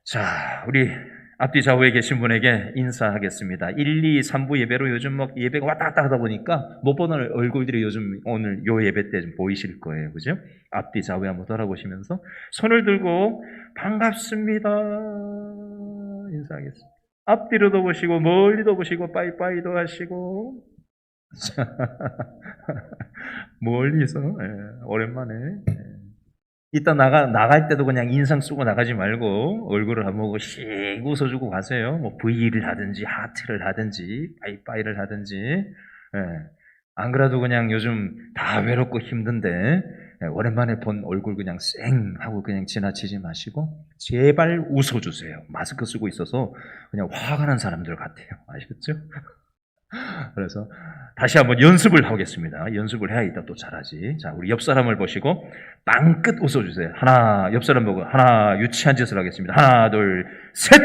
자, 우리 앞뒤 좌우에 계신 분에게 인사하겠습니다. 1, 2, 3부 예배로 요즘 막 예배가 왔다 갔다 하다 보니까 못 보는 얼굴들이 요즘 오늘 요 예배 때 좀 보이실 거예요. 그죠? 앞뒤 좌우에 한번 돌아보시면서 손을 들고 반갑습니다. 인사하겠습니다. 앞뒤로도 보시고 멀리도 보시고 빠이빠이도 하시고 멀리서 오랜만에 이따 나갈 때도 그냥 인상 쓰고 나가지 말고 얼굴을 한번 보고 씩 웃어주고 가세요. 뭐 V를 하든지 하트를 하든지 빠이빠이를 하든지. 안 그래도 그냥 요즘 다 외롭고 힘든데 오랜만에 본 얼굴 그냥 쌩 하고 그냥 지나치지 마시고 제발 웃어주세요. 마스크 쓰고 있어서 그냥 화가 난 사람들 같아요. 아시겠죠? 그래서 다시 한번 연습을 하겠습니다. 연습을 해야 이따 또 잘하지. 자, 우리 옆 사람을 보시고 빵끝 웃어주세요. 하나, 옆 사람 보고 하나, 유치한 짓을 하겠습니다. 하나, 둘, 셋!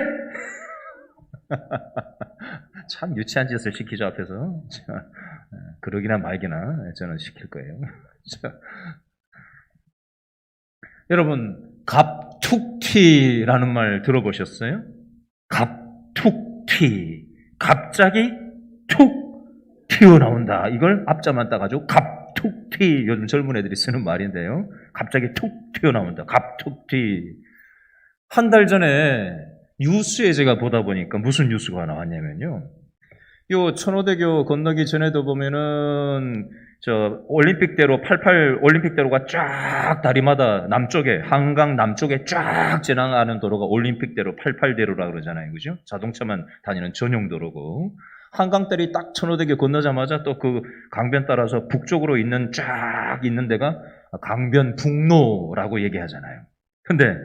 참 유치한 짓을 시키죠, 앞에서. 그러기나 말기나 저는 시킬 거예요. 여러분, 갑툭튀라는 말 들어보셨어요? 갑툭튀. 갑자기 툭 튀어나온다. 이걸 앞자만 따가지고 갑툭튀. 요즘 젊은 애들이 쓰는 말인데요. 갑자기 툭 튀어나온다. 갑툭튀. 한 달 전에 뉴스에 제가 보다 보니까 무슨 뉴스가 나왔냐면요. 요 천호대교 건너기 전에도 보면은 저 올림픽대로 88 올림픽대로가 쫙 다리마다 남쪽에 한강 남쪽에 쫙 지나가는 도로가 올림픽대로 88대로라 그러잖아요. 그죠? 자동차만 다니는 전용 도로고 한강다리 딱 천호대교 건너자마자 또 그 강변 따라서 북쪽으로 있는 쫙 있는 데가 강변북로라고 얘기하잖아요. 근데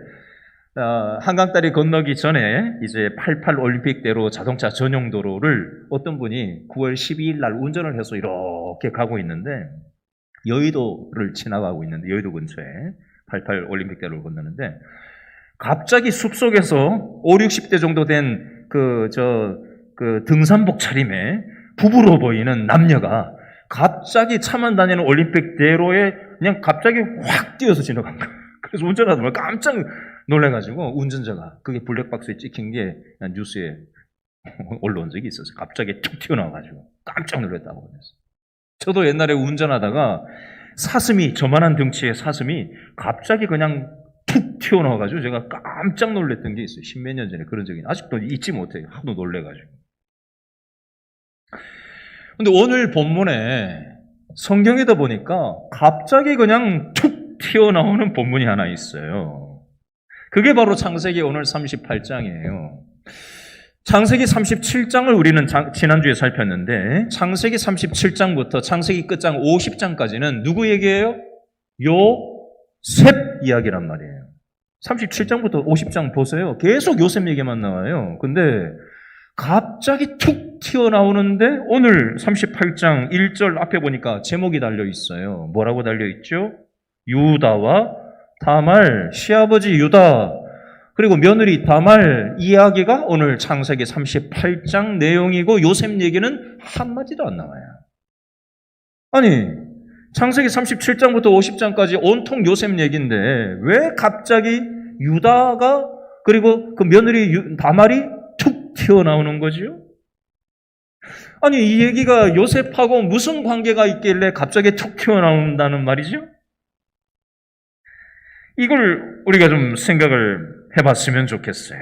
한강다리 건너기 전에 이제 88 올림픽대로 자동차 전용 도로를 어떤 분이 9월 12일 날 운전을 해서 이렇게 가고 있는데 여의도를 지나가고 있는데 여의도 근처에 88 올림픽대로를 건너는데 갑자기 숲속에서 5, 60대 정도 된 그 등산복 차림에 부부로 보이는 남녀가 갑자기 차만 다니는 올림픽대로에 그냥 갑자기 확 뛰어서 지나간 거예요. 그래서 운전하다 보면 깜짝 놀래가지고 운전자가 그게 블랙박스에 찍힌 게 뉴스에 올라온 적이 있었어요. 갑자기 툭 튀어나와가지고 깜짝 놀랐다고 그랬어요. 저도 옛날에 운전하다가 사슴이 저만한 덩치의 사슴이 갑자기 그냥 툭 튀어나와가지고 제가 깜짝 놀랐던 게 있어요. 십몇 년 전에 그런 적이 아직도 잊지 못해요. 하도 놀래가지고. 근데 오늘 본문에 성경에다 보니까 갑자기 그냥 툭 튀어나오는 본문이 하나 있어요. 그게 바로 창세기 오늘 38장이에요. 창세기 37장을 우리는 지난주에 살폈는데 창세기 37장부터 창세기 끝장 50장까지는 누구 얘기예요? 요셉 이야기란 말이에요. 37장부터 50장 보세요. 계속 요셉 얘기만 나와요. 근데 갑자기 툭 튀어나오는데 오늘 38장 1절 앞에 보니까 제목이 달려 있어요. 뭐라고 달려 있죠? 유다와 다말, 시아버지 유다, 그리고 며느리 다말 이야기가 오늘 창세기 38장 내용이고 요셉 얘기는 한마디도 안 나와요. 아니, 창세기 37장부터 50장까지 온통 요셉 얘기인데 왜 갑자기 유다가 그리고 그 며느리 다말이 툭 튀어나오는 거지요? 아니, 이 얘기가 요셉하고 무슨 관계가 있길래 갑자기 툭 튀어나온다는 말이죠? 이걸 우리가 좀 생각을 해봤으면 좋겠어요.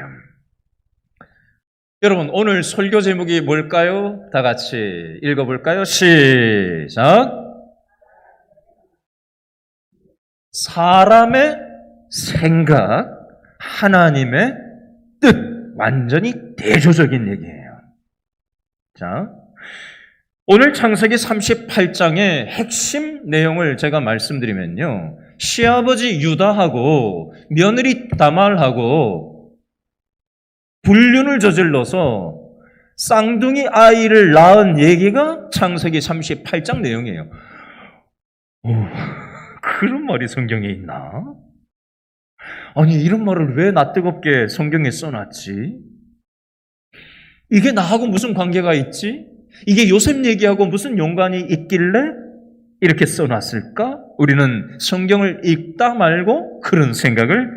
여러분, 오늘 설교 제목이 뭘까요? 다 같이 읽어볼까요? 시작! 사람의 생각, 하나님의 뜻. 완전히 대조적인 얘기예요. 자, 오늘 창세기 38장의 핵심 내용을 제가 말씀드리면요. 시아버지 유다하고 며느리 다말하고 불륜을 저질러서 쌍둥이 아이를 낳은 얘기가 창세기 38장 내용이에요. 그런 말이 성경에 있나? 아니, 이런 말을 왜 낯뜨겁게 성경에 써놨지? 이게 나하고 무슨 관계가 있지? 이게 요셉 얘기하고 무슨 연관이 있길래 이렇게 써놨을까? 우리는 성경을 읽다 말고 그런 생각을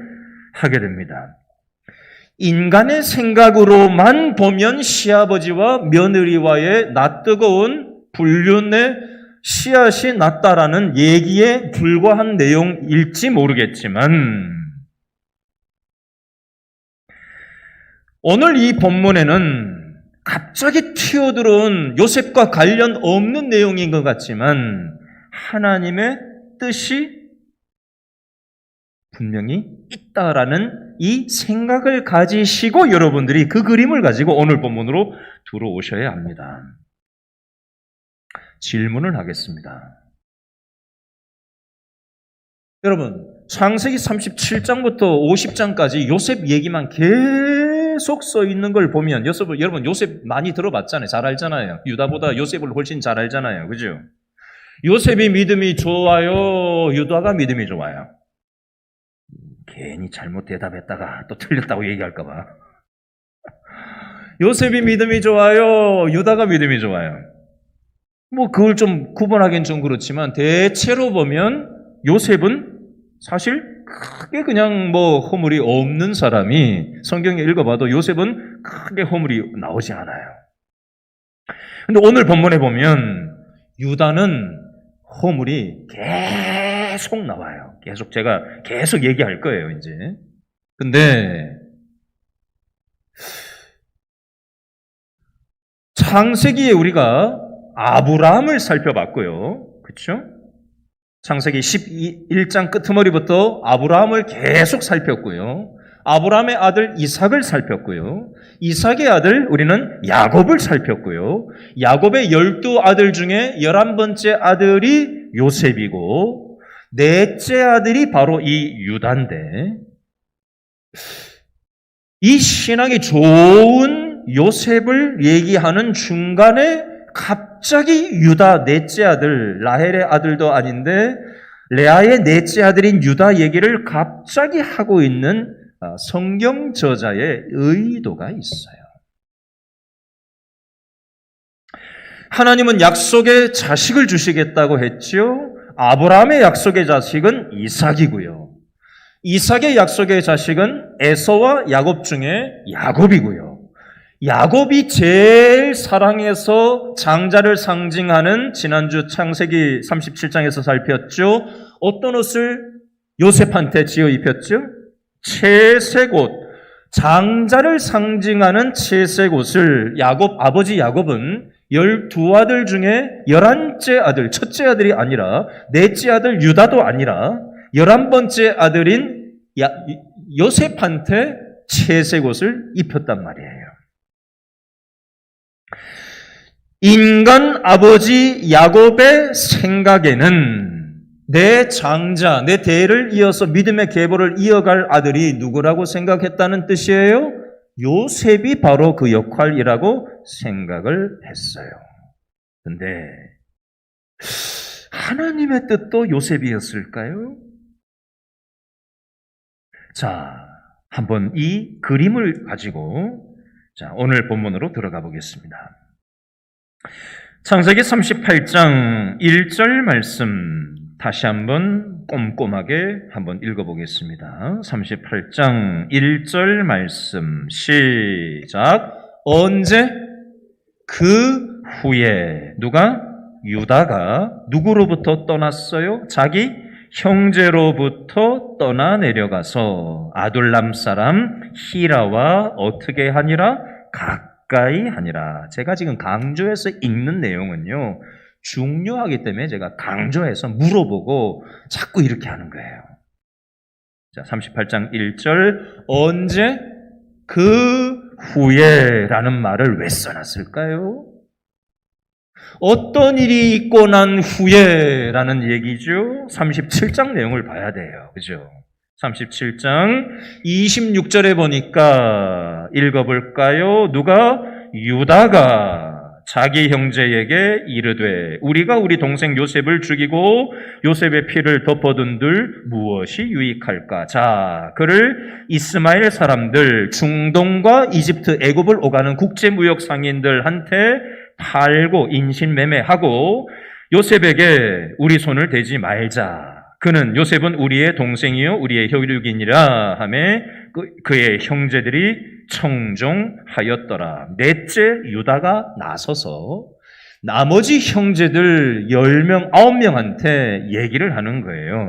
하게 됩니다. 인간의 생각으로만 보면 시아버지와 며느리와의 낯뜨거운 불륜의 씨앗이 났다라는 얘기에 불과한 내용일지 모르겠지만 오늘 이 본문에는 갑자기 튀어들어온 요셉과 관련 없는 내용인 것 같지만 하나님의 뜻이 분명히 있다라는 이 생각을 가지시고 여러분들이 그 그림을 가지고 오늘 본문으로 들어오셔야 합니다. 질문을 하겠습니다. 여러분, 창세기 37장부터 50장까지 요셉 얘기만 계속 써 있는 걸 보면 여러분 요셉 많이 들어봤잖아요. 잘 알잖아요. 유다보다 요셉을 훨씬 잘 알잖아요. 그죠? 요셉이 믿음이 좋아요? 유다가 믿음이 좋아요? 괜히 잘못 대답했다가 또 틀렸다고 얘기할까 봐. 요셉이 믿음이 좋아요? 유다가 믿음이 좋아요? 뭐 그걸 좀 구분하기는 좀 그렇지만 대체로 보면 요셉은 사실 크게 그냥 뭐 허물이 없는 사람이 성경에 읽어봐도 요셉은 크게 허물이 나오지 않아요. 근데 오늘 본문에 보면 유다는 허물이 계속 나와요. 제가 계속 얘기할 거예요, 이제. 근데 창세기에 우리가 아브라함을 살펴봤고요. 그렇죠? 창세기 11장 끄트머리부터 아브라함을 계속 살폈고요. 아브라함의 아들 이삭을 살폈고요. 이삭의 아들 우리는 야곱을 살폈고요. 야곱의 12아들 중에 11번째 아들이 요셉이고 넷째 아들이 바로 이 유다인데 이 신앙이 좋은 요셉을 얘기하는 중간에 갑자기 유다 넷째 아들, 라헬의 아들도 아닌데 레아의 넷째 아들인 유다 얘기를 갑자기 하고 있는 성경 저자의 의도가 있어요. 하나님은 약속의 자식을 주시겠다고 했죠. 아브라함의 약속의 자식은 이삭이고요. 이삭의 약속의 자식은 에서와 야곱 중에 야곱이고요. 야곱이 제일 사랑해서 장자를 상징하는 지난주 창세기 37장에서 살폈죠. 어떤 옷을 요셉한테 지어 입혔죠? 채색 옷. 장자를 상징하는 채색 옷을 아버지 야곱은 12아들 중에 11째 아들, 첫째 아들이 아니라 넷째 아들 유다도 아니라 11번째 아들인 요셉한테 채색 옷을 입혔단 말이에요. 인간 아버지 야곱의 생각에는 내 장자, 내 대를 이어서 믿음의 계보를 이어갈 아들이 누구라고 생각했다는 뜻이에요? 요셉이 바로 그 역할이라고 생각을 했어요. 근데 하나님의 뜻도 요셉이었을까요? 자, 한번 이 그림을 가지고 오늘 본문으로 들어가 보겠습니다. 창세기 38장 1절 말씀 다시 한번 꼼꼼하게 한번 읽어보겠습니다. 38장 1절 말씀 시작. 언제? 그 후에 누가? 유다가 누구로부터 떠났어요? 자기 형제로부터 떠나 내려가서 아둘람 사람 히라와 어떻게 하니라? 가까이 하니라. 제가 지금 강조해서 읽는 내용은요, 중요하기 때문에 제가 강조해서 물어보고 자꾸 이렇게 하는 거예요. 자, 38장 1절 언제? 그 후에 라는 말을 왜 써놨을까요? 어떤 일이 있고 난 후에 라는 얘기죠. 37장 내용을 봐야 돼요. 그죠? 37장 26절에 보니까 읽어볼까요? 누가? 유다가 자기 형제에게 이르되 우리가 우리 동생 요셉을 죽이고 요셉의 피를 덮어둔들 무엇이 유익할까? 자, 그를 이스마엘 사람들 중동과 이집트 애굽을 오가는 국제무역 상인들한테 팔고 인신매매하고 요셉에게 우리 손을 대지 말자. 그는 요셉은 우리의 동생이요 우리의 혈육이니라 하매 그의 형제들이 청종하였더라. 넷째 유다가 나서서 나머지 형제들 10명, 9명한테 얘기를 하는 거예요.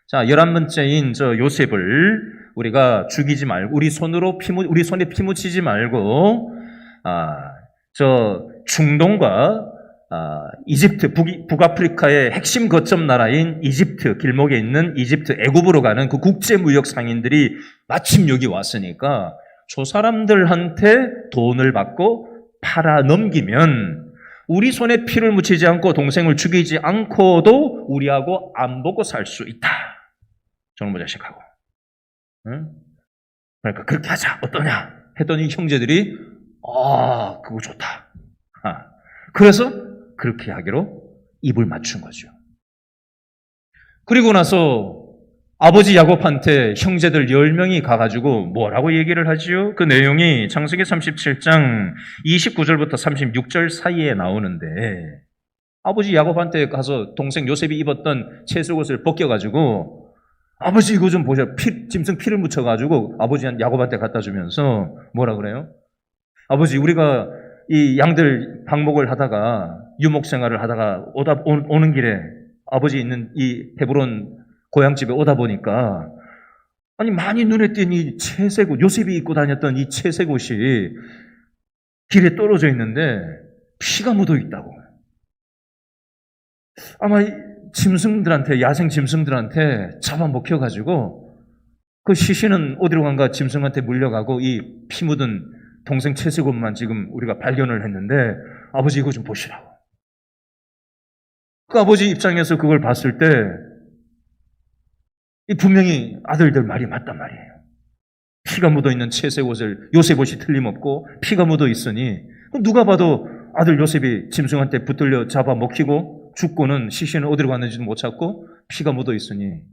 자, 11번째인 저 요셉을 우리가 죽이지 말고, 우리 손에 피 묻히지 말고, 저 중동과 이집트, 북아프리카의 핵심 거점 나라인 이집트, 길목에 있는 이집트, 애굽으로 가는 그 국제무역 상인들이 마침 여기 왔으니까 저 사람들한테 돈을 받고 팔아 넘기면 우리 손에 피를 묻히지 않고 동생을 죽이지 않고도 우리하고 안 보고 살 수 있다. 저놈의 자식하고. 응? 그러니까 그렇게 하자. 어떠냐? 했더니 형제들이 그거 좋다. 그래서 그렇게 하기로 입을 맞춘 거죠. 그리고 나서 아버지 야곱한테 형제들 10명이 가가지고 뭐라고 얘기를 하지요? 그 내용이 창세기 37장 29절부터 36절 사이에 나오는데, 아버지 야곱한테 가서 동생 요셉이 입었던 채색옷을 벗겨가지고 아버지 이거 좀 보셔. 짐승 피를 묻혀가지고 아버지 야곱한테 갖다 주면서 뭐라 그래요? 아버지 우리가 이 양들 방목을 하다가 유목 생활을 하다가 오는 길에 아버지 있는 이 헤브론 고향집에 오다 보니까 아니 많이 눈에 띈 이 채색옷, 요셉이 입고 다녔던 이 채색옷이 길에 떨어져 있는데 피가 묻어 있다고. 아마 짐승들한테, 야생 짐승들한테 잡아먹혀가지고 그 시신은 어디로 간가 짐승한테 물려가고 이 피 묻은 동생 채색옷만 지금 우리가 발견을 했는데 아버지 이거 좀 보시라고. 그 아버지 입장에서 그걸 봤을 때 이 분명히 아들들 말이 맞단 말이에요. 피가 묻어있는 채색옷을, 요셉 옷이 틀림없고 피가 묻어있으니 누가 봐도 아들 요셉이 짐승한테 붙들려 잡아먹히고 죽고는 시신은 어디로 갔는지도 못 찾고 피가 묻어있으니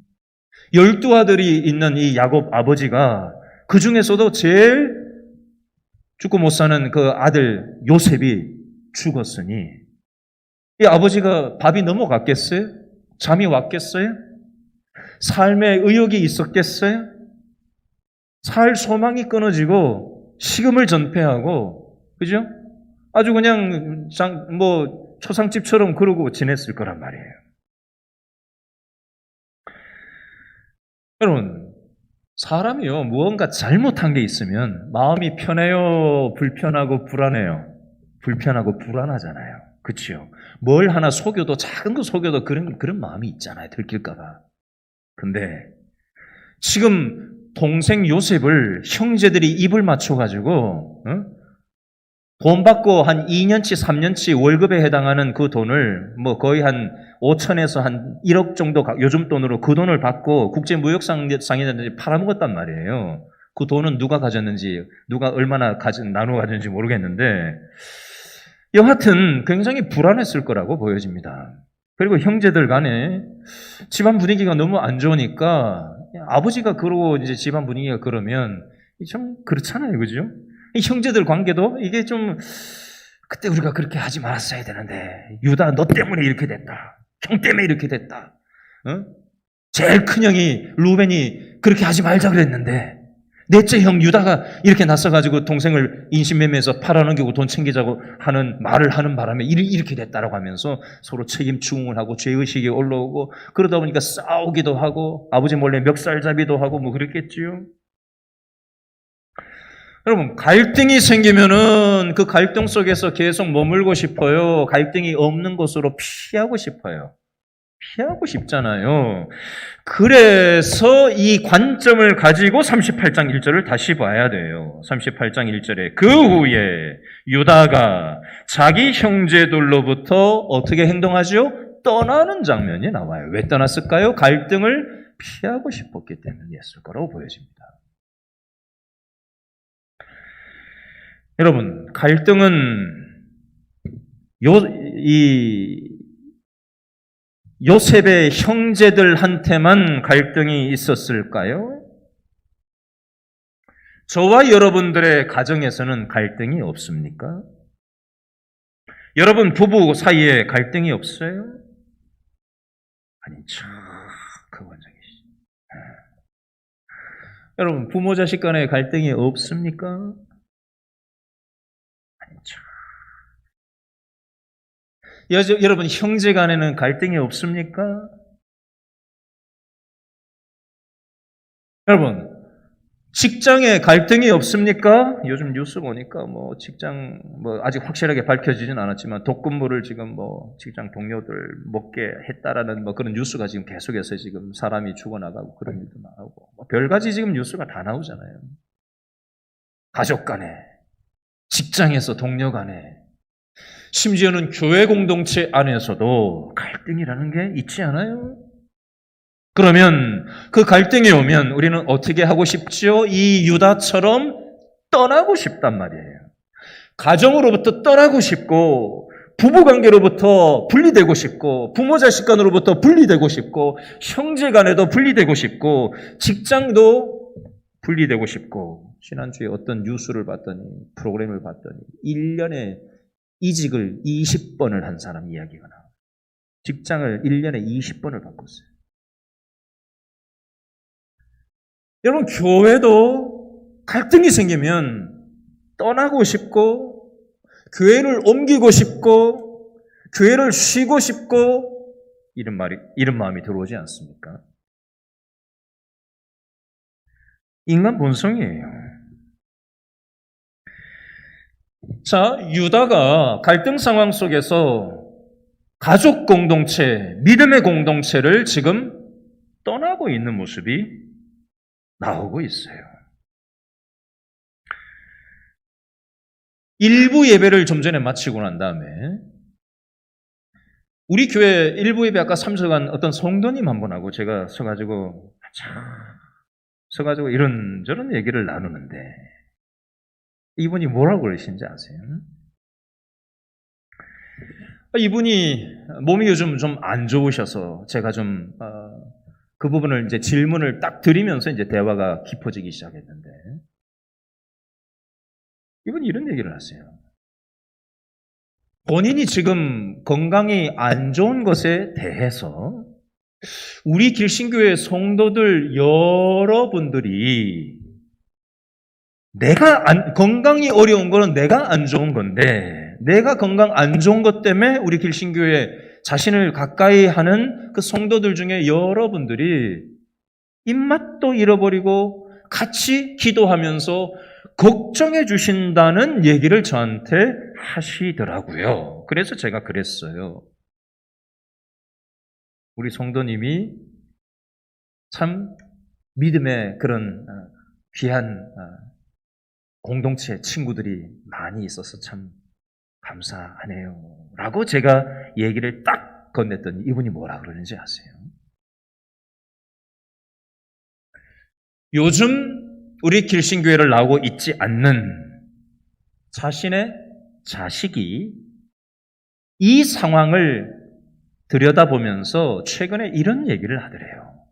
12아들이 있는 이 야곱 아버지가 그 중에서도 제일 죽고 못 사는 그 아들 요셉이 죽었으니 이 아버지가 밥이 넘어갔겠어요? 잠이 왔겠어요? 삶의 의욕이 있었겠어요? 살 소망이 끊어지고 식음을 전폐하고, 그죠? 아주 그냥 초상집처럼 그러고 지냈을 거란 말이에요. 여러분, 사람이요, 무언가 잘못한 게 있으면 마음이 편해요, 불편하고 불안해요? 불편하고 불안하잖아요. 그치요? 뭘 하나 속여도, 작은 거 속여도 그런 마음이 있잖아요. 들킬까봐. 근데 지금 동생 요셉을 형제들이 입을 맞춰가지고 돈 받고 한 2년치, 3년치 월급에 해당하는 그 돈을 거의 한 5천에서 한 1억 정도, 요즘 돈으로 그 돈을 받고 국제무역상인들한테 팔아먹었단 말이에요. 그 돈은 누가 가졌는지, 누가 얼마나 나누어 가졌는지 모르겠는데 여하튼 굉장히 불안했을 거라고 보여집니다. 그리고 형제들 간에 집안 분위기가 너무 안 좋으니까 아버지가 그러고 이제 집안 분위기가 그러면 좀 그렇잖아요. 그죠? 이 형제들 관계도 이게 좀 그때 우리가 그렇게 하지 말았어야 되는데 유다 너 때문에 이렇게 됐다. 형 때문에 이렇게 됐다. 제일 큰 형이 루벤이 그렇게 하지 말자 그랬는데 넷째 형 유다가 이렇게 나서가지고 동생을 인신매매해서 팔아넘기고 돈 챙기자고 하는 말을 하는 바람에 이렇게 됐다라고 하면서 서로 책임 추궁을 하고 죄의식이 올라오고 그러다 보니까 싸우기도 하고 아버지 몰래 멱살잡이도 하고 그랬겠지요. 여러분, 갈등이 생기면은 그 갈등 속에서 계속 머물고 싶어요? 갈등이 없는 곳으로 피하고 싶어요? 피하고 싶잖아요. 그래서 이 관점을 가지고 38장 1절을 다시 봐야 돼요. 38장 1절에 그 후에 유다가 자기 형제들로부터 어떻게 행동하죠? 떠나는 장면이 나와요. 왜 떠났을까요? 갈등을 피하고 싶었기 때문이었을 거라고 보여집니다. 여러분, 갈등은 요셉의 형제들한테만 갈등이 있었을까요? 저와 여러분들의 가정에서는 갈등이 없습니까? 여러분 부부 사이에 갈등이 없어요? 아니, 참, 그 원장이시죠. 여러분, 부모 자식 간에 갈등이 없습니까? 아니죠. 여러분, 형제 간에는 갈등이 없습니까? 여러분, 직장에 갈등이 없습니까? 요즘 뉴스 보니까 직장 아직 확실하게 밝혀지진 않았지만 독근무를 지금 직장 동료들 먹게 했다라는 그런 뉴스가 지금 계속해서 지금 사람이 죽어나가고 그런 일도 나오고 별가지 지금 뉴스가 다 나오잖아요. 가족 간에, 직장에서 동료 간에, 심지어는 교회 공동체 안에서도 갈등이라는 게 있지 않아요? 그러면 그 갈등이 오면 우리는 어떻게 하고 싶죠? 이 유다처럼 떠나고 싶단 말이에요. 가정으로부터 떠나고 싶고, 부부관계로부터 분리되고 싶고, 부모 자식 간으로부터 분리되고 싶고, 형제 간에도 분리되고 싶고, 직장도 분리되고 싶고. 지난주에 어떤 뉴스를 봤더니, 프로그램을 봤더니 1년에 이직을 20번을 한 사람 이야기가 나와요. 직장을 1년에 20번을 바꿨어요. 여러분, 교회도 갈등이 생기면 떠나고 싶고, 교회를 옮기고 싶고, 교회를 쉬고 싶고, 이런 마음이 들어오지 않습니까? 인간 본성이에요. 자, 유다가 갈등 상황 속에서 가족 공동체, 믿음의 공동체를 지금 떠나고 있는 모습이 나오고 있어요. 일부 예배를 좀 전에 마치고 난 다음에 우리 교회 일부 예배 아까 참석한 어떤 성도님 한 분하고 제가 서가지고 이런저런 얘기를 나누는데 이분이 뭐라고 그러신지 아세요? 이분이 몸이 요즘 좀 안 좋으셔서 제가 좀 그 부분을 이제 질문을 딱 드리면서 이제 대화가 깊어지기 시작했는데 이분이 이런 얘기를 하세요. 본인이 지금 건강이 안 좋은 것에 대해서 우리 길신교회 성도들 여러분들이 건강이 어려운 거는 내가 안 좋은 건데 내가 건강 안 좋은 것 때문에 우리 길신교회 자신을 가까이 하는 그 성도들 중에 여러분들이 입맛도 잃어버리고 같이 기도하면서 걱정해 주신다는 얘기를 저한테 하시더라고요. 그래서 제가 그랬어요. 우리 성도님이 참 믿음의 그런 귀한 공동체 친구들이 많이 있어서 참 감사하네요. 라고 제가 얘기를 딱 건넸더니 이분이 뭐라 그러는지 아세요? 요즘 우리 길신교회를 나오고 있지 않는 자신의 자식이 이 상황을 들여다보면서 최근에 이런 얘기를 하더래요.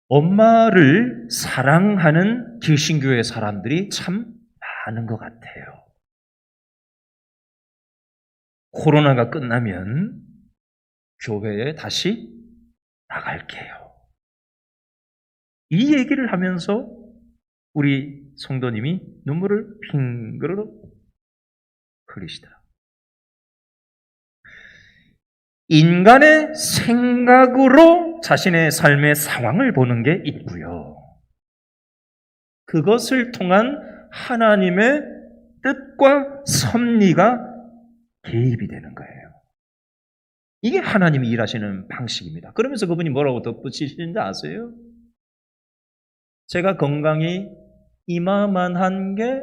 엄마를 사랑하는 길신교회 사람들이 참 많은 것 같아요. 코로나가 끝나면 교회에 다시 나갈게요. 이 얘기를 하면서 우리 성도님이 눈물을 핑그르르 흘리시더라. 인간의 생각으로 자신의 삶의 상황을 보는 게 있고요. 그것을 통한 하나님의 뜻과 섭리가 개입이 되는 거예요. 이게 하나님이 일하시는 방식입니다. 그러면서 그분이 뭐라고 덧붙이시는지 아세요? 제가 건강이 이만한 게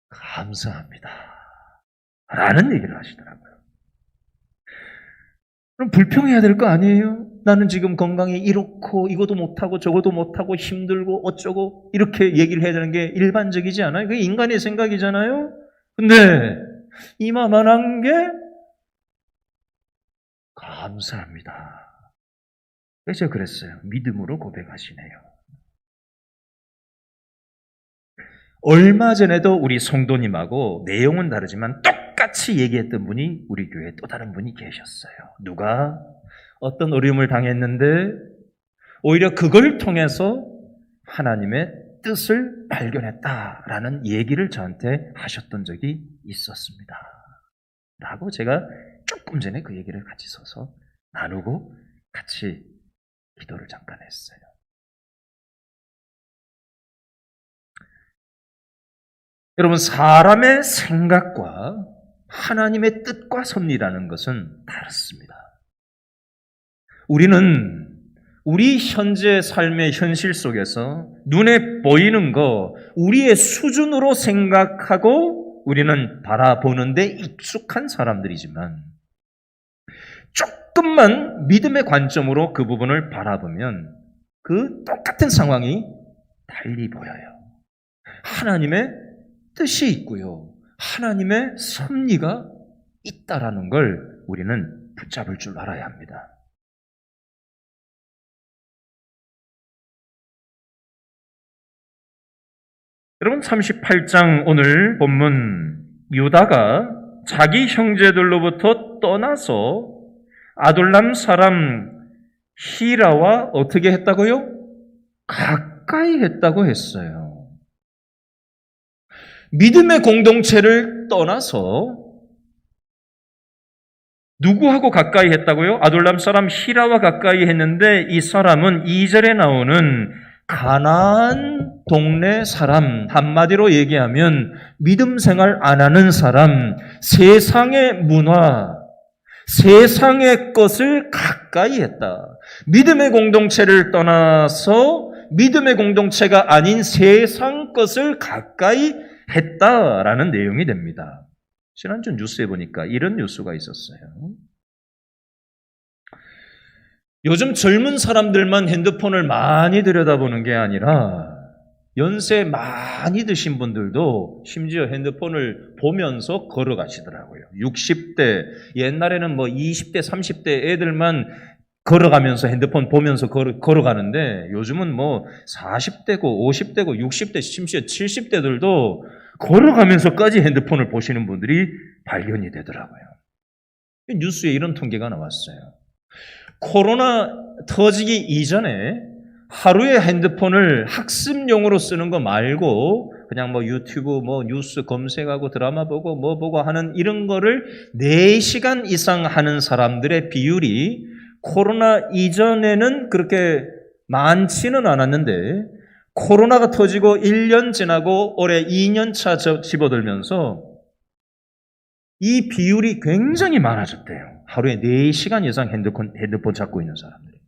감사합니다. 라는 얘기를 하시더라고요. 그럼 불평해야 될 거 아니에요? 나는 지금 건강이 이렇고 이것도 못하고 저것도 못하고 힘들고 어쩌고 이렇게 얘기를 해야 되는 게 일반적이지 않아요? 그게 인간의 생각이잖아요? 근데 이만한 게 감사합니다. 그래서 제가 그랬어요. 믿음으로 고백하시네요. 얼마 전에도 우리 성도님하고 내용은 다르지만 똑같이 얘기했던 분이 우리 교회에 또 다른 분이 계셨어요. 누가? 어떤 어려움을 당했는데 오히려 그걸 통해서 하나님의 뜻을 발견했다라는 얘기를 저한테 하셨던 적이 있었습니다. 라고 제가 조금 전에 그 얘기를 같이 서서 나누고 같이 기도를 잠깐 했어요. 여러분, 사람의 생각과 하나님의 뜻과 섭리라는 것은 다릅니다. 우리는 우리 현재 삶의 현실 속에서 눈에 보이는 거 우리의 수준으로 생각하고 우리는 바라보는데 익숙한 사람들이지만 조금만 믿음의 관점으로 그 부분을 바라보면 그 똑같은 상황이 달리 보여요. 하나님의 뜻이 있고요. 하나님의 섭리가 있다라는 걸 우리는 붙잡을 줄 알아야 합니다. 여러분, 38장 오늘 본문, 유다가 자기 형제들로부터 떠나서 아둘람 사람 히라와 어떻게 했다고요? 가까이 했다고 했어요. 믿음의 공동체를 떠나서 누구하고 가까이 했다고요? 아둘람 사람 히라와 가까이 했는데 이 사람은 2절에 나오는 가나안 동네 사람, 한마디로 얘기하면 믿음 생활 안 하는 사람, 세상의 문화, 세상의 것을 가까이 했다. 믿음의 공동체를 떠나서 믿음의 공동체가 아닌 세상 것을 가까이 했다라는 내용이 됩니다. 지난주 뉴스에 보니까 이런 뉴스가 있었어요. 요즘 젊은 사람들만 핸드폰을 많이 들여다보는 게 아니라 연세 많이 드신 분들도 심지어 핸드폰을 보면서 걸어가시더라고요. 60대, 옛날에는 뭐 20대, 30대 애들만 걸어가면서 핸드폰 보면서 걸어가는데 요즘은 뭐 40대고 50대고 60대, 심지어 70대들도 걸어가면서까지 핸드폰을 보시는 분들이 발견이 되더라고요. 뉴스에 이런 통계가 나왔어요. 코로나 터지기 이전에 하루에 핸드폰을 학습용으로 쓰는 거 말고 그냥 뭐 유튜브 뭐 뉴스 검색하고 드라마 보고 뭐 보고 하는 이런 거를 4시간 이상 하는 사람들의 비율이 코로나 이전에는 그렇게 많지는 않았는데 코로나가 터지고 1년 지나고 올해 2년 차 집어들면서 이 비율이 굉장히 많아졌대요. 하루에 4시간 이상 핸드폰 잡고 있는 사람들이.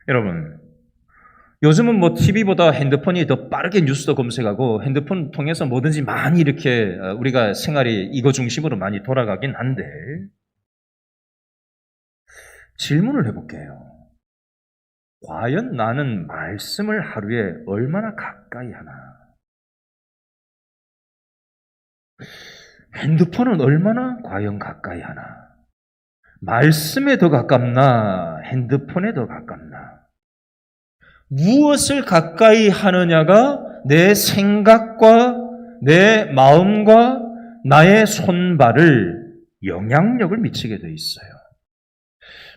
여러분, 요즘은 뭐 TV보다 핸드폰이 더 빠르게 뉴스도 검색하고 핸드폰 통해서 뭐든지 많이 이렇게 우리가 생활이 이거 중심으로 많이 돌아가긴 한데 질문을 해볼게요. 과연 나는 말씀을 하루에 얼마나 가까이 하나? 핸드폰은 얼마나 과연 가까이 하나? 말씀에 더 가깝나? 핸드폰에 더 가깝나? 무엇을 가까이 하느냐가 내 생각과 내 마음과 나의 손발을 영향력을 미치게 돼 있어요.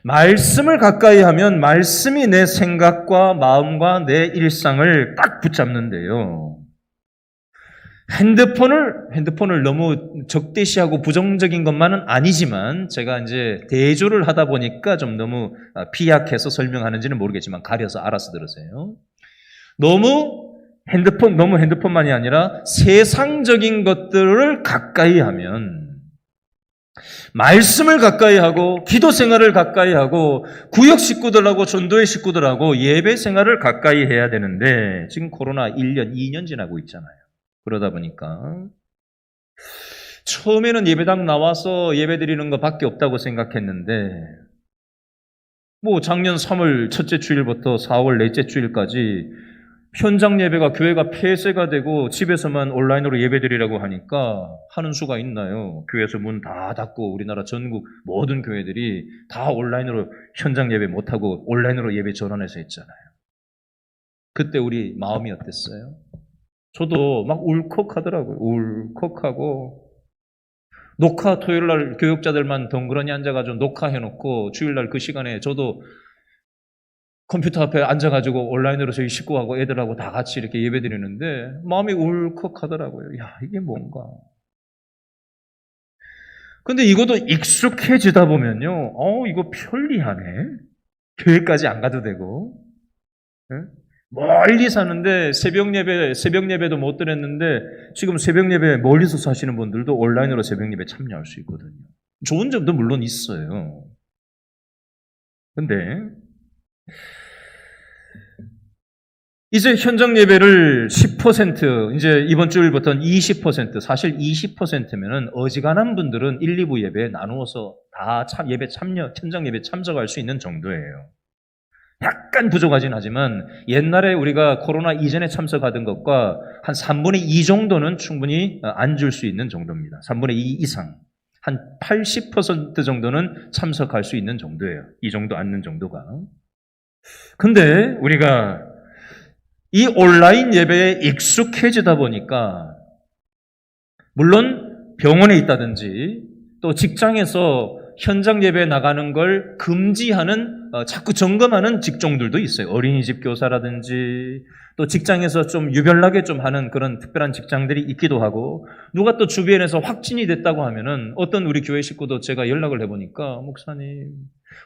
말씀을 가까이 하면 말씀이 내 생각과 마음과 내 일상을 딱 붙잡는데요. 핸드폰을 너무 적대시하고 부정적인 것만은 아니지만 제가 이제 대조를 하다 보니까 좀 너무 비약해서 설명하는지는 모르겠지만 가려서 알아서 들으세요. 너무 핸드폰만이 아니라 세상적인 것들을 가까이 하면 말씀을 가까이 하고 기도 생활을 가까이 하고 구역 식구들하고 전도회 식구들하고 예배 생활을 가까이 해야 되는데 지금 코로나 1년, 2년 지나고 있잖아요. 그러다 보니까 처음에는 예배당 나와서 예배 드리는 것밖에 없다고 생각했는데 뭐 작년 3월 첫째 주일부터 4월 넷째 주일까지 현장 예배가 교회가 폐쇄가 되고 집에서만 온라인으로 예배 드리라고 하니까 하는 수가 있나요? 교회에서 문 다 닫고 우리나라 전국 모든 교회들이 다 온라인으로 현장 예배 못하고 온라인으로 예배 전환해서 했잖아요. 그때 우리 마음이 어땠어요? 저도 막 울컥하더라고요. 울컥하고 녹화 토요일 날 교육자들만 덩그러니 앉아가지고 녹화해놓고 주일날 그 시간에 저도 컴퓨터 앞에 앉아가지고 온라인으로 저희 식구하고 애들하고 다 같이 이렇게 예배 드리는데 마음이 울컥하더라고요. 야, 이게 뭔가. 근데 이것도 익숙해지다 보면요. 이거 편리하네. 교회까지 안 가도 되고. 응? 멀리 사는데 새벽 예배도 못 드렸는데 지금 새벽 예배 멀리서 사시는 분들도 온라인으로 새벽 예배 참여할 수 있거든요. 좋은 점도 물론 있어요. 근데 이제 현장 예배를 10%, 이제 이번 주일부터는 20%, 사실 20%면은 어지간한 분들은 1, 2부 예배에 나누어서 다 예배 참여, 현장 예배 참석할 수 있는 정도예요. 약간 부족하진 하지만 옛날에 우리가 코로나 이전에 참석하던 것과 한 3분의 2 정도는 충분히 앉을 수 있는 정도입니다. 3분의 2 이상. 한 80% 정도는 참석할 수 있는 정도예요. 이 정도 앉는 정도가. 근데 우리가 이 온라인 예배에 익숙해지다 보니까 물론 병원에 있다든지 또 직장에서 현장 예배에 나가는 걸 금지하는 자꾸 점검하는 직종들도 있어요. 어린이집 교사라든지 또 직장에서 좀 유별나게 좀 하는 그런 특별한 직장들이 있기도 하고 누가 또 주변에서 확진이 됐다고 하면은 어떤 우리 교회 식구도 제가 연락을 해보니까 목사님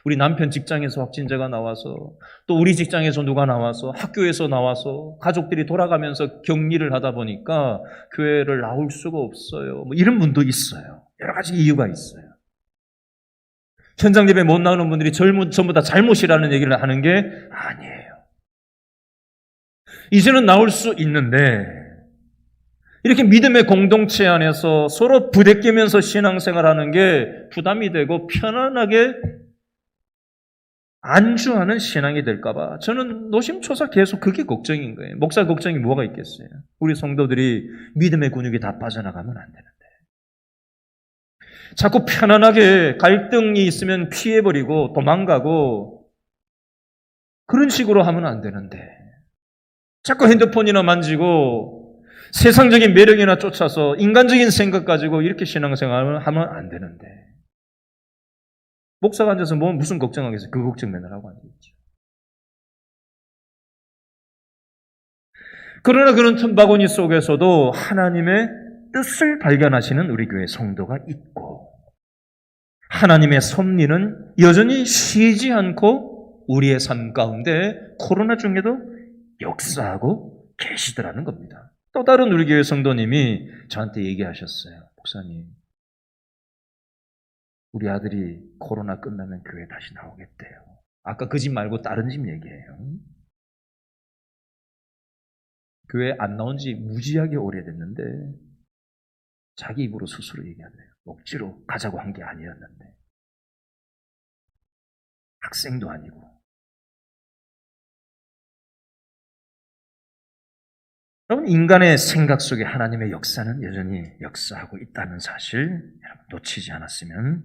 우리 남편 직장에서 확진자가 나와서 또 우리 직장에서 누가 나와서 학교에서 나와서 가족들이 돌아가면서 격리를 하다 보니까 교회를 나올 수가 없어요. 뭐 이런 분도 있어요. 여러 가지 이유가 있어요. 현장 예배 못 나오는 분들이 전부 다 잘못이라는 얘기를 하는 게 아니에요. 이제는 나올 수 있는데 이렇게 믿음의 공동체 안에서 서로 부대끼면서 신앙생활하는 게 부담이 되고 편안하게 안주하는 신앙이 될까 봐 저는 노심초사 계속 그게 걱정인 거예요. 목사 걱정이 뭐가 있겠어요. 우리 성도들이 믿음의 근육이 다 빠져나가면 안 되는데 자꾸 편안하게 갈등이 있으면 피해버리고 도망가고 그런 식으로 하면 안 되는데 자꾸 핸드폰이나 만지고 세상적인 매력이나 쫓아서 인간적인 생각 가지고 이렇게 신앙생활을 하면 안 되는데 목사가 앉아서 뭐 무슨 걱정하겠어요. 그 걱정 맨날 하고 앉아있죠. 그러나 그런 틈바구니 속에서도 하나님의 뜻을 발견하시는 우리 교회 성도가 있고 하나님의 섭리는 여전히 쉬지 않고 우리의 삶 가운데 코로나 중에도 역사하고 계시더라는 겁니다. 또 다른 우리 교회 성도님이 저한테 얘기하셨어요. 목사님, 우리 아들이 코로나 끝나면 교회 다시 나오겠대요. 아까 그 집 말고 다른 집 얘기예요. 교회 안 나온 지 무지하게 오래됐는데 자기 입으로 스스로 얘기하네요. 억지로 가자고 한 게 아니었는데 학생도 아니고 여러분 인간의 생각 속에 하나님의 역사는 여전히 역사하고 있다는 사실 여러분 놓치지 않았으면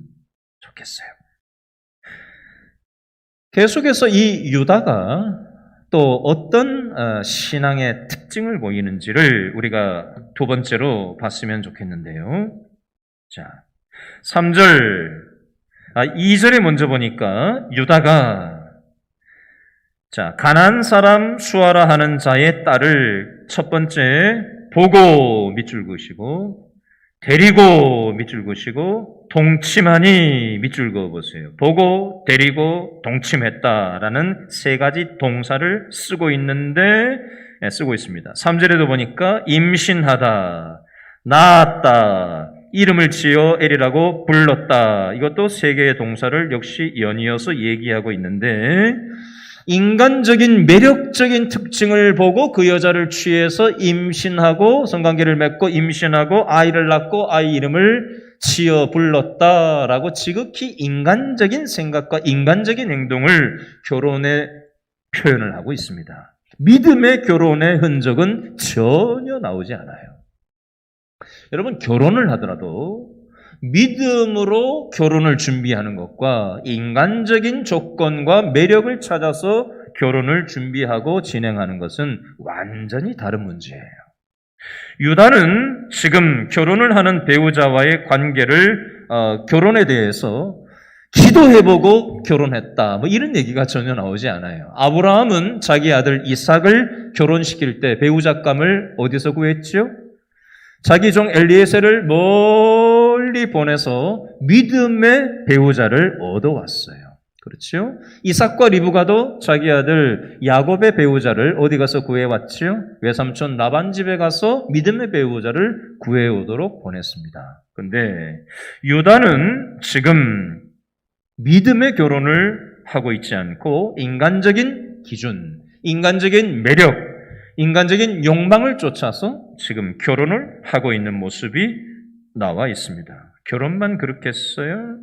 좋겠어요. 계속해서 이 유다가 또 어떤 신앙의 특징을 보이는지를 우리가 두 번째로 봤으면 좋겠는데요. 자, 3절, 2절에 먼저 보니까 유다가 가나안 사람 수아라 하는 자의 딸을 첫 번째 보고 밑줄 그으시고 데리고 밑줄 그으시고 동침하니 밑줄 그어보세요. 보고 데리고 동침했다라는 세 가지 동사를 쓰고 있습니다. 3절에도 보니까 임신하다, 낳았다, 이름을 지어 엘이라고 불렀다. 이것도 세 개의 동사를 역시 연이어서 얘기하고 있는데 인간적인 매력적인 특징을 보고 그 여자를 취해서 임신하고 성관계를 맺고 임신하고 아이를 낳고 아이 이름을 지어 불렀다라고 지극히 인간적인 생각과 인간적인 행동을 결혼에 표현을 하고 있습니다. 믿음의 결혼의 흔적은 전혀 나오지 않아요. 여러분 결혼을 하더라도 믿음으로 결혼을 준비하는 것과 인간적인 조건과 매력을 찾아서 결혼을 준비하고 진행하는 것은 완전히 다른 문제예요. 유다는 지금 결혼을 하는 배우자와의 관계를 결혼에 대해서 기도해보고 결혼했다. 뭐 이런 얘기가 전혀 나오지 않아요. 아브라함은 자기 아들 이삭을 결혼시킬 때 배우잣감을 어디서 구했죠? 자기 종 엘리에셀을 멀리 보내서 믿음의 배우자를 얻어왔어요. 그렇죠? 이삭과 리브가도 자기 아들 야곱의 배우자를 어디 가서 구해왔죠? 외삼촌 라반 집에 가서 믿음의 배우자를 구해오도록 보냈습니다. 근데 유다는 지금 믿음의 결혼을 하고 있지 않고 인간적인 기준, 인간적인 매력, 인간적인 욕망을 쫓아서 지금 결혼을 하고 있는 모습이 나와 있습니다. 결혼만 그렇게 했어요?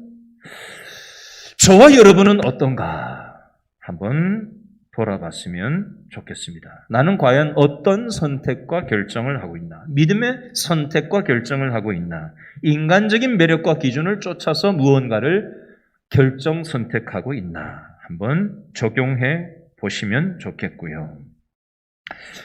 저와 여러분은 어떤가 한번 돌아봤으면 좋겠습니다. 나는 과연 어떤 선택과 결정을 하고 있나? 믿음의 선택과 결정을 하고 있나? 인간적인 매력과 기준을 쫓아서 무언가를 결정 선택하고 있나? 한번 적용해 보시면 좋겠고요.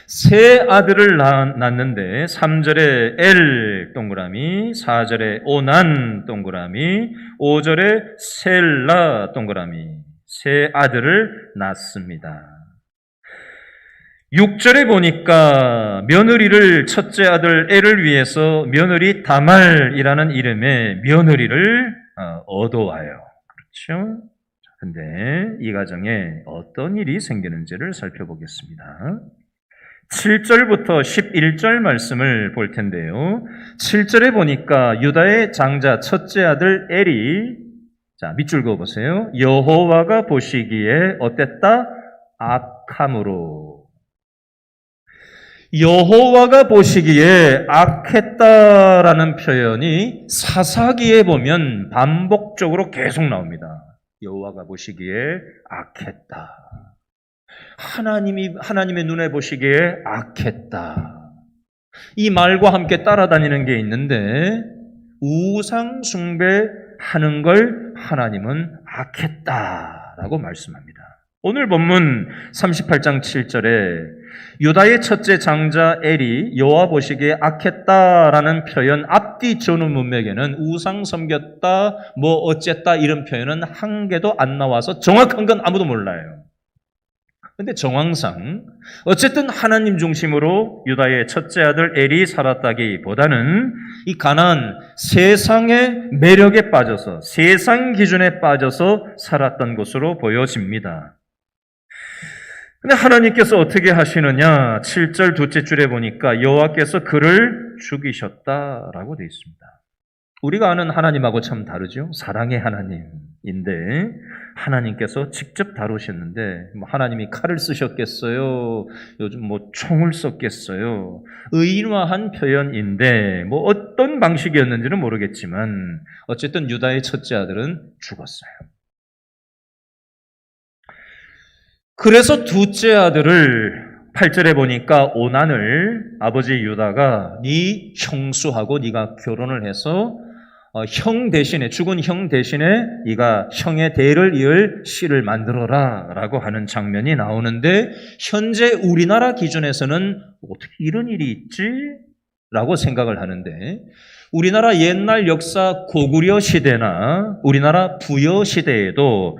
세 아들을 낳았는데 3절에 엘 동그라미, 4절에 오난 동그라미, 5절에 셀라 동그라미, 세 아들을 낳습니다. 6절에 보니까 며느리를 첫째 아들 엘을 위해서 며느리 다말이라는 이름의 며느리를 얻어와요. 그렇죠? 근데 이 가정에 어떤 일이 생기는지를 살펴보겠습니다. 7절부터 11절 말씀을 볼 텐데요. 7절에 보니까 유다의 장자 첫째 아들 엘이, 자, 밑줄 그어보세요. 여호와가 보시기에 어땠다? 악함으로. 여호와가 보시기에 악했다라는 표현이 사사기에 보면 반복적으로 계속 나옵니다. 여호와가 보시기에 악했다. 하나님의 눈에 보시기에 악했다. 이 말과 함께 따라다니는 게 있는데 우상 숭배하는 걸 하나님은 악했다라고 말씀합니다. 오늘 본문 38장 7절에 유다의 첫째 장자 엘이 여호와 보시기에 악했다라는 표현 앞뒤 전후 문맥에는 우상 섬겼다 뭐 어쨌다 이런 표현은 한 개도 안 나와서 정확한 건 아무도 몰라요. 근데 정황상 어쨌든 하나님 중심으로 유다의 첫째 아들 엘이 살았다기보다는 이 가나안 세상의 매력에 빠져서 세상 기준에 빠져서 살았던 것으로 보여집니다. 근데 하나님께서 어떻게 하시느냐? 7절 둘째 줄에 보니까 여호와께서 그를 죽이셨다라고 되어 있습니다. 우리가 아는 하나님하고 참 다르죠? 사랑의 하나님인데 하나님께서 직접 다루셨는데 하나님이 칼을 쓰셨겠어요? 요즘 총을 썼겠어요? 의인화한 표현인데 어떤 방식이었는지는 모르겠지만 어쨌든 유다의 첫째 아들은 죽었어요. 그래서 둘째 아들을 8절에 보니까 오난을 아버지 유다가 네 형수하고 네가 결혼을 해서 형 대신에 죽은 형 대신에 네가 형의 대를 이을 씨를 만들어라 라고 하는 장면이 나오는데 현재 우리나라 기준에서는 어떻게 이런 일이 있지? 라고 생각을 하는데 우리나라 옛날 역사 고구려 시대나 우리나라 부여 시대에도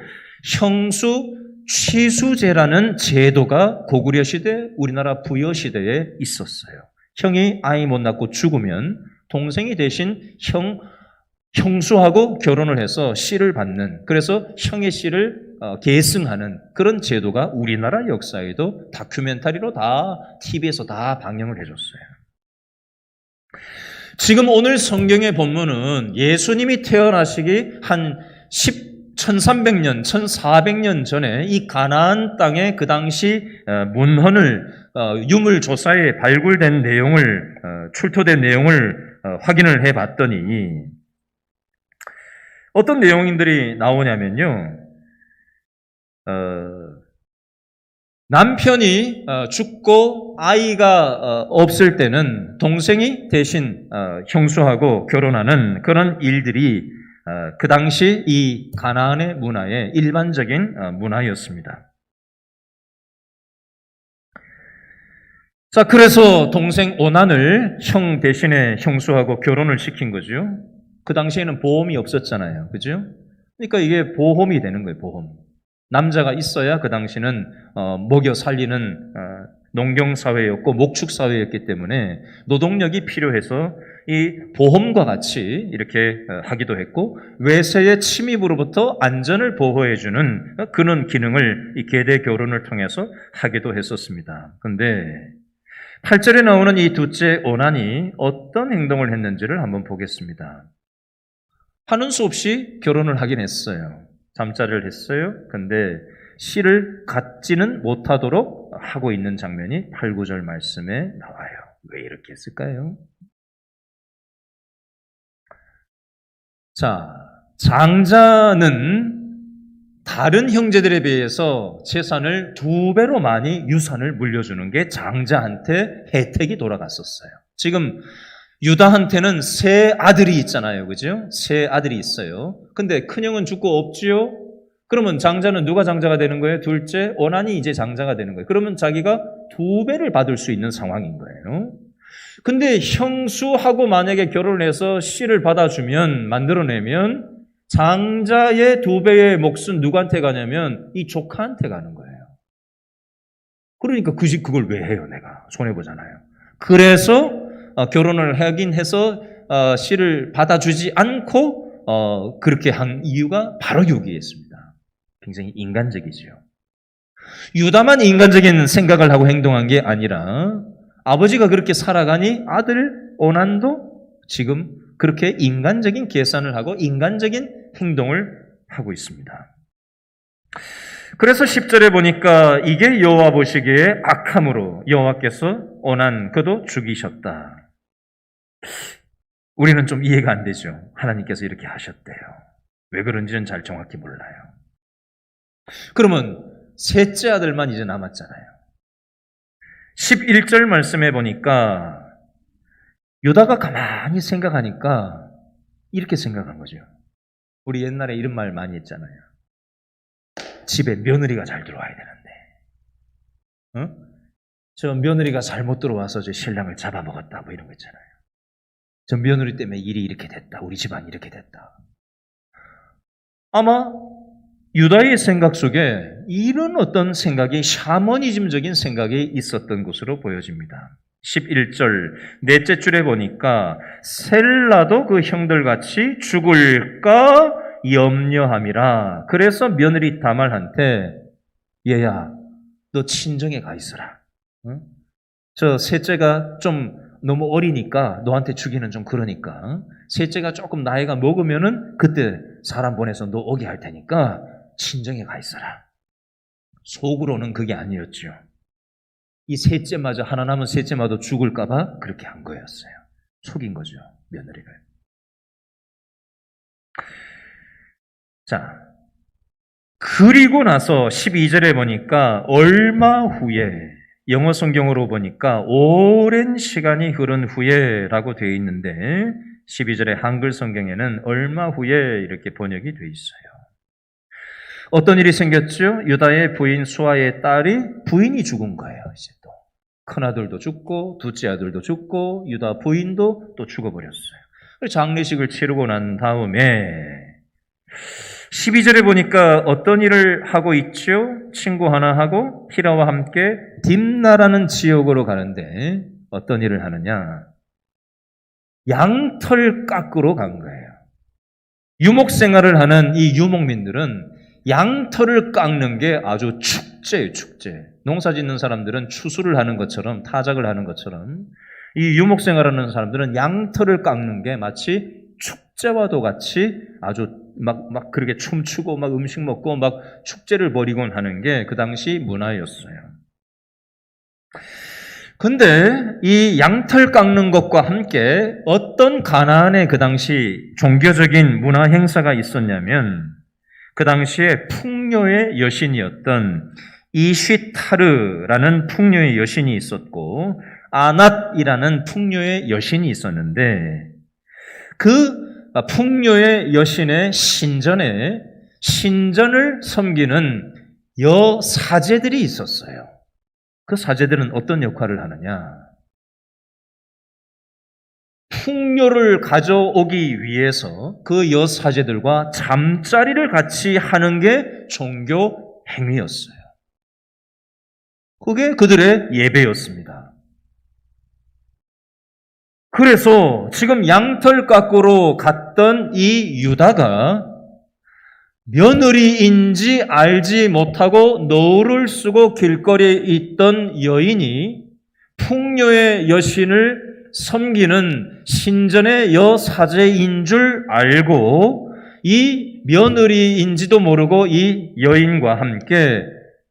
형수 취수제라는 제도가 고구려 시대, 우리나라 부여 시대에 있었어요. 형이 아이 못 낳고 죽으면 동생이 대신 형수하고 결혼을 해서 씨를 받는, 그래서 형의 씨를 계승하는 그런 제도가 우리나라 역사에도 다큐멘터리로 다 TV에서 다 방영을 해줬어요. 지금 오늘 성경의 본문은 예수님이 태어나시기 한 1300년, 1400년 전에 이 가나안 땅에 그 당시 문헌을 유물조사에 발굴된 내용을 출토된 내용을 확인을 해봤더니 어떤 내용들이 나오냐면요. 남편이 죽고 아이가 없을 때는 동생이 대신 형수하고 결혼하는 그런 일들이 그 당시 이 가나안의 문화의 일반적인 문화였습니다. 자, 그래서 동생 오난을 형 대신에 형수하고 결혼을 시킨 거죠. 그 당시에는 보험이 없었잖아요. 그죠? 그러니까 이게 보험이 되는 거예요, 보험. 남자가 있어야 그 당시는 먹여 살리는 농경사회였고 목축사회였기 때문에 노동력이 필요해서 이 보험과 같이 이렇게 하기도 했고 외세의 침입으로부터 안전을 보호해주는 그런 기능을 이 계대 결혼을 통해서 하기도 했었습니다. 그런데 8절에 나오는 이 둘째 오난이 어떤 행동을 했는지를 한번 보겠습니다. 하는 수 없이 결혼을 하긴 했어요. 잠자리를 했어요. 근데 씨를 갖지는 못하도록 하고 있는 장면이 8, 9절 말씀에 나와요. 왜 이렇게 했을까요? 자, 장자는 다른 형제들에 비해서 재산을 2배로 많이 유산을 물려주는 게 장자한테 혜택이 돌아갔었어요. 지금 유다한테는 세 아들이 있잖아요. 그죠? 세 아들이 있어요. 근데 큰형은 죽고 없지요? 그러면 장자는 누가 장자가 되는 거예요? 둘째, 오난이 이제 장자가 되는 거예요. 그러면 자기가 2배를 받을 수 있는 상황인 거예요. 근데 형수하고 만약에 결혼을 해서 씨를 받아주면, 만들어내면 장자의 2배의 몫은 누구한테 가냐면 이 조카한테 가는 거예요. 그러니까 굳이 그걸 왜 해요, 내가? 손해보잖아요. 그래서 결혼을 하긴 해서 씨를 받아주지 않고 그렇게 한 이유가 바로 여기에 있습니다. 굉장히 인간적이죠. 유다만 인간적인 생각을 하고 행동한 게 아니라 아버지가 그렇게 살아가니 아들 오난도 지금 그렇게 인간적인 계산을 하고 인간적인 행동을 하고 있습니다. 그래서 10절에 보니까 이게 여호와 보시기에 악함으로 여호와께서 오난 그도 죽이셨다. 우리는 좀 이해가 안 되죠. 하나님께서 이렇게 하셨대요. 왜 그런지는 잘 정확히 몰라요. 그러면 셋째 아들만 이제 남았잖아요. 11절 말씀해 보니까 유다가 가만히 생각하니까 이렇게 생각한 거죠. 우리 옛날에 이런 말 많이 했잖아요. 집에 며느리가 잘 들어와야 되는데, 저 며느리가 잘못 들어와서 저 신랑을 잡아먹었다, 뭐 이런 거 있잖아요. 저 며느리 때문에 일이 이렇게 됐다, 우리 집안 이렇게 됐다. 아마 유다의 생각 속에 이런 어떤 생각이 샤머니즘적인 생각이 있었던 것으로 보여집니다. 11절 넷째 줄에 보니까 셀라도 그 형들같이 죽을까 염려함이라. 그래서 며느리 다말한테 얘야 너 친정에 가 있어라. 응? 저 셋째가 좀 너무 어리니까 너한테 주기는 좀 그러니까 셋째가 조금 나이가 먹으면은 그때 사람 보내서 너 오게 할 테니까 친정에 가 있어라. 속으로는 그게 아니었죠. 이 셋째마저 하나 남은 셋째마저 죽을까봐 그렇게 한 거였어요. 속인 거죠, 며느리를. 자, 그리고 나서 12절에 보니까 얼마 후에, 영어 성경으로 보니까 오랜 시간이 흐른 후에라고 되어 있는데 12절에 한글 성경에는 얼마 후에 이렇게 번역이 되어 있어요. 어떤 일이 생겼죠? 유다의 부인 수아의 딸이 부인이 죽은 거예요. 이제 또 큰아들도 죽고 둘째 아들도 죽고 유다 부인도 또 죽어버렸어요. 장례식을 치르고 난 다음에 12절에 보니까 어떤 일을 하고 있죠? 친구 하나하고 히라와 함께 딥나라는 지역으로 가는데 어떤 일을 하느냐? 양털 깎으러 간 거예요. 유목 생활을 하는 이 유목민들은 양털을 깎는 게 아주 축제예요, 축제. 농사 짓는 사람들은 추수를 하는 것처럼, 타작을 하는 것처럼, 이 유목 생활하는 사람들은 양털을 깎는 게 마치 축제와도 같이 아주 막 그렇게 춤추고 막 음식 먹고 막 축제를 벌이곤 하는 게 그 당시 문화였어요. 근데 이 양털 깎는 것과 함께 어떤 가나안의 그 당시 종교적인 문화 행사가 있었냐면 그 당시에 풍요의 여신이었던 이쉬타르라는 풍요의 여신이 있었고 아낫이라는 풍요의 여신이 있었는데 그 풍요의 여신의 신전에 신전을 섬기는 여사제들이 있었어요. 그 사제들은 어떤 역할을 하느냐? 풍요를 가져오기 위해서 그 여사제들과 잠자리를 같이 하는 게 종교 행위였어요. 그게 그들의 예배였습니다. 그래서 지금 양털 깎으러 갔던 이 유다가 며느리인지 알지 못하고 노를 쓰고 길거리에 있던 여인이 풍요의 여신을 섬기는 신전의 여사제인 줄 알고 이 며느리인지도 모르고 이 여인과 함께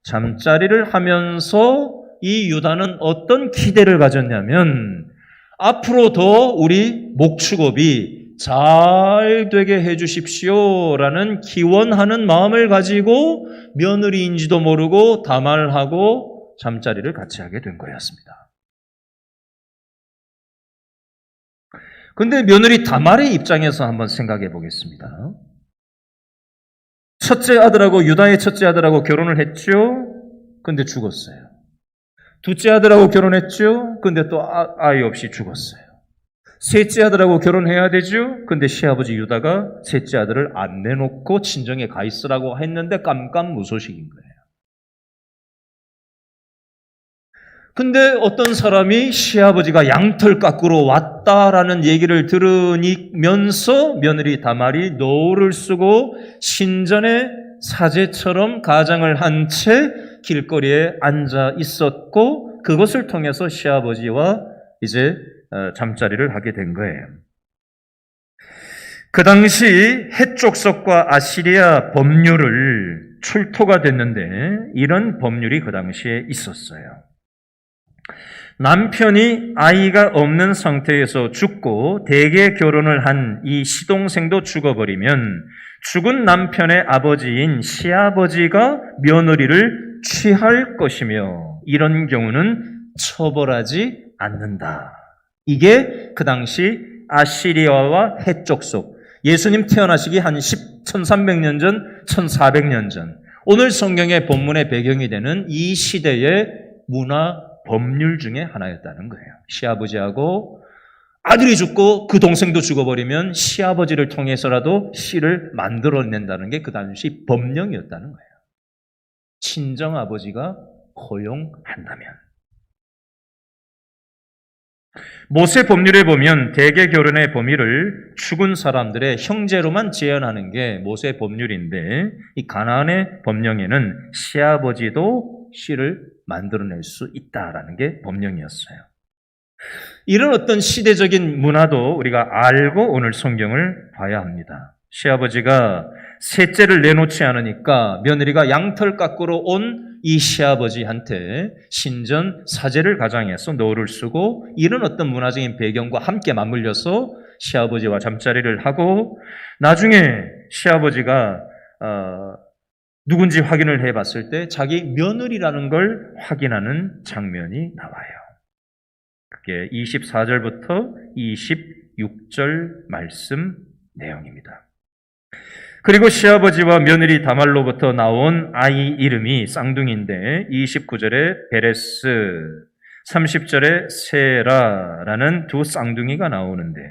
잠자리를 하면서 이 유다는 어떤 기대를 가졌냐면 앞으로 더 우리 목축업이 잘 되게 해주십시오라는 기원하는 마음을 가지고 며느리인지도 모르고 다말하고 잠자리를 같이 하게 된 거였습니다. 근데 며느리 다말의 입장에서 한번 생각해 보겠습니다. 첫째 아들하고 유다의 첫째 아들하고 결혼을 했죠. 근데 죽었어요. 둘째 아들하고 결혼했죠. 근데 또 아이 없이 죽었어요. 셋째 아들하고 결혼해야 되죠. 근데 시아버지 유다가 셋째 아들을 안 내놓고 친정에 가 있으라고 했는데 깜깜무소식인 거예요. 근데 어떤 사람이 시아버지가 양털 깎으러 왔다라는 얘기를 들으면서 며느리 다말이 노를 쓰고 신전의 사제처럼 가장을 한 채 길거리에 앉아 있었고 그것을 통해서 시아버지와 이제 잠자리를 하게 된 거예요. 그 당시 헷족속과 아시리아 법률을 출토가 됐는데 이런 법률이 그 당시에 있었어요. 남편이 아이가 없는 상태에서 죽고 대개 결혼을 한 이 시동생도 죽어버리면 죽은 남편의 아버지인 시아버지가 며느리를 취할 것이며 이런 경우는 처벌하지 않는다. 이게 그 당시 아시리아와 헷족속, 예수님 태어나시기 한 1300년 전, 1400년 전, 오늘 성경의 본문의 배경이 되는 이 시대의 문화 법률 중에 하나였다는 거예요. 시아버지하고 아들이 죽고 그 동생도 죽어버리면 시아버지를 통해서라도 씨를 만들어낸다는 게 그 당시 법령이었다는 거예요. 친정아버지가 허용한다면. 모세 법률에 보면 대개 결혼의 범위를 죽은 사람들의 형제로만 제한하는 게 모세 법률인데 이 가나안의 법령에는 시아버지도 씨를 만들어낼 수 있다라는 게 법령이었어요. 이런 어떤 시대적인 문화도 우리가 알고 오늘 성경을 봐야 합니다. 시아버지가 셋째를 내놓지 않으니까 며느리가 양털 깎으러 온 이 시아버지한테 신전 사제를 가장해서 노를 쓰고 이런 어떤 문화적인 배경과 함께 맞물려서 시아버지와 잠자리를 하고 나중에 시아버지가 누군지 확인을 해봤을 때 자기 며느리라는 걸 확인하는 장면이 나와요. 그게 24절부터 26절 말씀 내용입니다. 그리고 시아버지와 며느리 다말로부터 나온 아이 이름이 쌍둥이인데 29절에 베레스, 30절에 세라라는 두 쌍둥이가 나오는데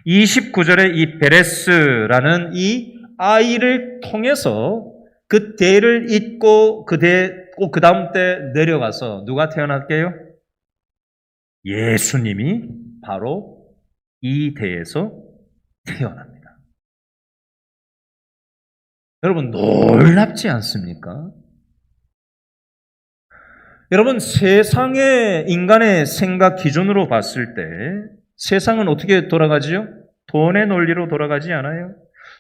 29절에 이 베레스라는 이 아이를 통해서 그 대를 잇고 그 다음 때 내려가서 누가 태어날게요? 예수님이 바로 이 대에서 태어납니다. 여러분 놀랍지 않습니까? 여러분 세상의 인간의 생각 기준으로 봤을 때 세상은 어떻게 돌아가지요? 돈의 논리로 돌아가지 않아요?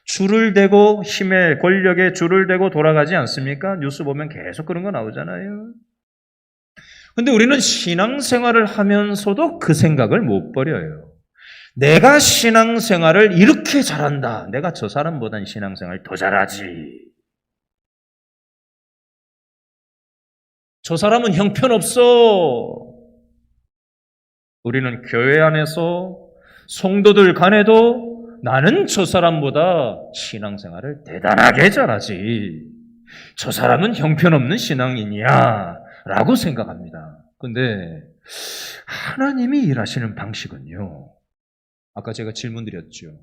줄을 대고 힘에 권력에 줄을 대고 돌아가지 않습니까? 뉴스 보면 계속 그런 거 나오잖아요. 근데 우리는 신앙생활을 하면서도 그 생각을 못 버려요. 내가 신앙생활을 이렇게 잘한다. 내가 저 사람보단 신앙생활 더 잘하지. 저 사람은 형편없어. 우리는 교회 안에서 성도들 간에도 나는 저 사람보다 신앙생활을 대단하게 잘하지. 저 사람은 형편없는 신앙인이야. 라고 생각합니다. 근데 하나님이 일하시는 방식은요. 아까 제가 질문 드렸죠.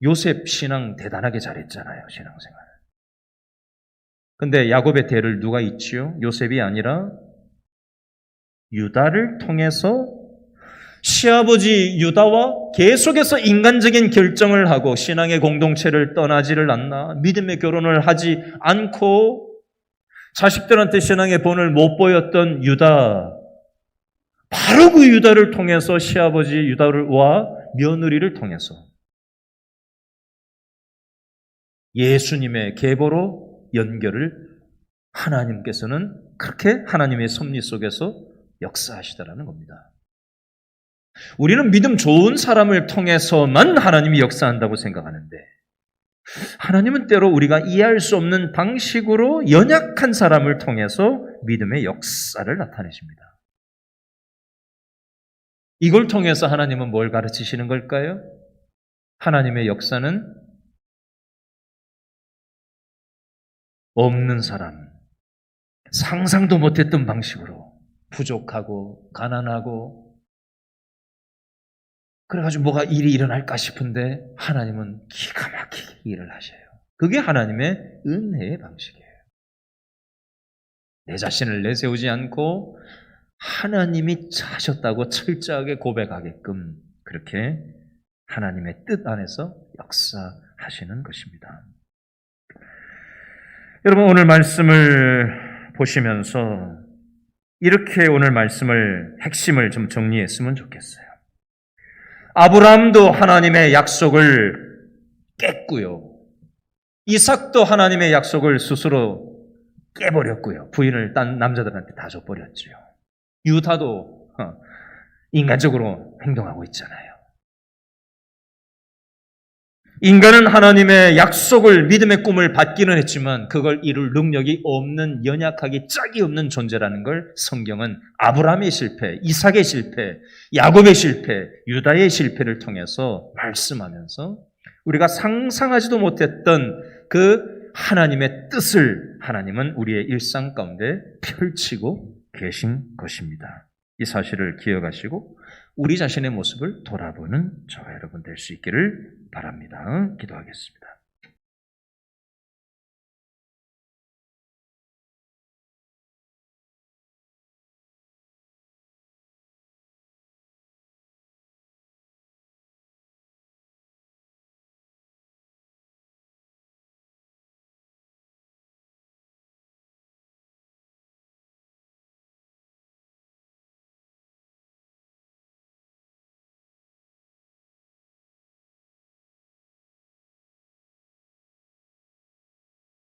요셉 신앙 대단하게 잘했잖아요. 신앙생활. 근데 야곱의 대를 누가 잇지요? 요셉이 아니라 유다를 통해서 시아버지 유다와 계속해서 인간적인 결정을 하고 신앙의 공동체를 떠나지를 않나, 믿음의 결혼을 하지 않고 자식들한테 신앙의 본을 못 보였던 유다, 바로 그 유다를 통해서 시아버지 유다와 며느리를 통해서 예수님의 계보로 연결을 하나님께서는 그렇게 하나님의 섭리 속에서 역사하시다라는 겁니다. 우리는 믿음 좋은 사람을 통해서만 하나님이 역사한다고 생각하는데 하나님은 때로 우리가 이해할 수 없는 방식으로 연약한 사람을 통해서 믿음의 역사를 나타내십니다. 이걸 통해서 하나님은 뭘 가르치시는 걸까요? 하나님의 역사는 없는 사람, 상상도 못했던 방식으로 부족하고 가난하고 그래가지고 뭐가 일이 일어날까 싶은데 하나님은 기가 막히게 일을 하셔요. 그게 하나님의 은혜의 방식이에요. 내 자신을 내세우지 않고 하나님이 하셨다고 철저하게 고백하게끔 그렇게 하나님의 뜻 안에서 역사하시는 것입니다. 여러분 오늘 말씀을 보시면서 이렇게 오늘 말씀을 핵심을 좀 정리했으면 좋겠어요. 아브라함도 하나님의 약속을 깼고요. 이삭도 하나님의 약속을 스스로 깨버렸고요. 부인을 딴 남자들한테 다 줘버렸죠. 유다도 인간적으로 행동하고 있잖아요. 인간은 하나님의 약속을, 믿음의 꿈을 받기는 했지만 그걸 이룰 능력이 없는, 연약하기 짝이 없는 존재라는 걸 성경은 아브라함의 실패, 이삭의 실패, 야곱의 실패, 유다의 실패를 통해서 말씀하면서 우리가 상상하지도 못했던 그 하나님의 뜻을 하나님은 우리의 일상 가운데 펼치고 계신 것입니다. 이 사실을 기억하시고 우리 자신의 모습을 돌아보는 저와 여러분 될 수 있기를 바랍니다. 기도하겠습니다.